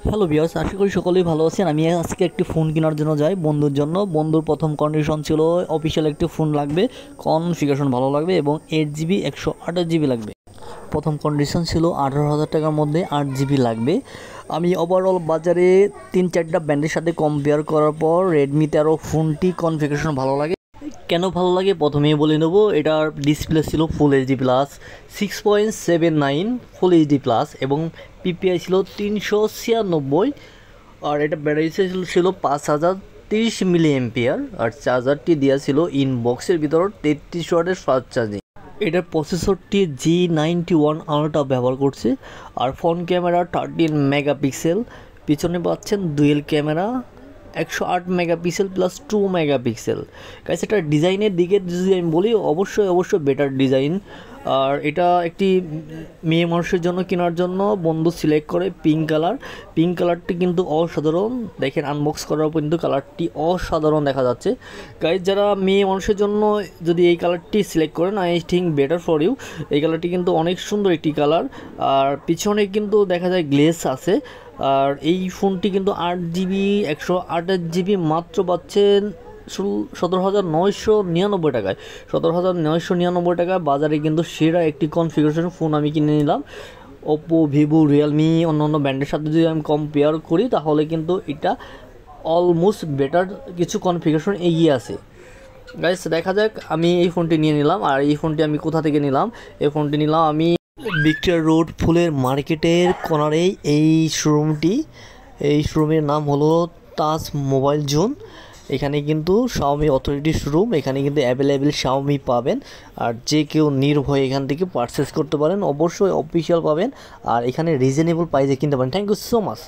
Hello viewers, আশা করি সকলেই ভালো আছেন। আমি আজকে একটি ফোন কেনার জন্য যাই বন্ধুর জন্য। বন্ধুর প্রথম কন্ডিশন ছিল অফিসিয়াল একটি ফোন লাগবে, কনফিগারেশন ভালো লাগবে এবং 8GB 128GB লাগবে। প্রথম কন্ডিশন ছিল 18,000 টাকার মধ্যে 8GB লাগবে। আমি ওভারঅল বাজারে 3-4টা ব্র্যান্ডের সাথে কম্পেয়ার করার পর রেডমি 13 ফোনটি কনফিগারেশন ভালো লাগে। কেন ভালো লাগে প্রথমেই বলে নেব। এটার ডিসপ্লে ছিল full HD plus 6.79 full HD plus এবং পিপিআই ছিল 396। আর এটা ব্যাটারি ছিল 5030 mAh আর চার্জারটি দেওয়া ছিল ইনবক্সের ভিতর 33 ওয়াটের ফাস্ট চার্জিং। এটার প্রসেসরটি G91 আলট্রা ব্যবহার করছে। আর ফ্রন্ট ক্যামেরা 13 মেগাপিক্সেল, পিছনে পাচ্ছেন dual camera 108 megapixel plus 2 megapixel. Guys, এটা ডিজাইনের দিকে যদি আমি বলি অবশ্যই বেটার ডিজাইন। আর এটা একটি মেয়ে মানুষের জন্য কেনার জন্য বন্ধু সিলেক্ট করে পিঙ্ক কালারটি কিন্তু অসাধারণ। দেখেন আনবক্স করার পর কিন্তু কালারটি অসাধারণ দেখা যাচ্ছে। গাইস, যারা মেয়ে মানুষের জন্য যদি এই কালারটি সিলেক্ট করেন, I think better for you. এই কালারটি কিন্তু অনেক সুন্দর একটি কালার। আর পিছনে কিন্তু দেখা যায় গ্লেস আছে। আর এই ফোনটি কিন্তু 8GB 128GB মাত্র পাচ্ছেন 17,999 টাকায়। 17,999 টাকায় বাজারে কিন্তু সেরা একটি কনফিগারেশন ফোন আমি কিনে নিলাম। ওপো, ভিভো, রিয়েলমি অন্যান্য ব্র্যান্ডের সাথে যদি আমি কম্পেয়ার করি তাহলে কিন্তু এটা অলমোস্ট বেটার কিছু কনফিগারেশন এগিয়ে আছে। গাইস, দেখা যাক, আমি এই ফোনটি নিয়ে নিলাম। আর এই ফোনটি আমি কোথা থেকে নিলাম? এই ফোনটি নিলাম আমি ভিক্টোরিয়া রোড ফুলের মার্কেটের কর্নারেই এই শোরুমটি। এই শোরুমের নাম হলো তাজ মোবাইল জোন। এখানে কিন্তু শাওমি অথরিটি শোরুম। এখানে কিন্তু অ্যাভেলেবেল শাওমি পাবেন। আর যে কেউ নির্ভয়ে এখান থেকে পারচেস করতে পারেন, অবশ্যই অফিসিয়াল পাবেন। আর এখানে রিজনেবল প্রাইসে কিনতে পারেন। Thank you so much.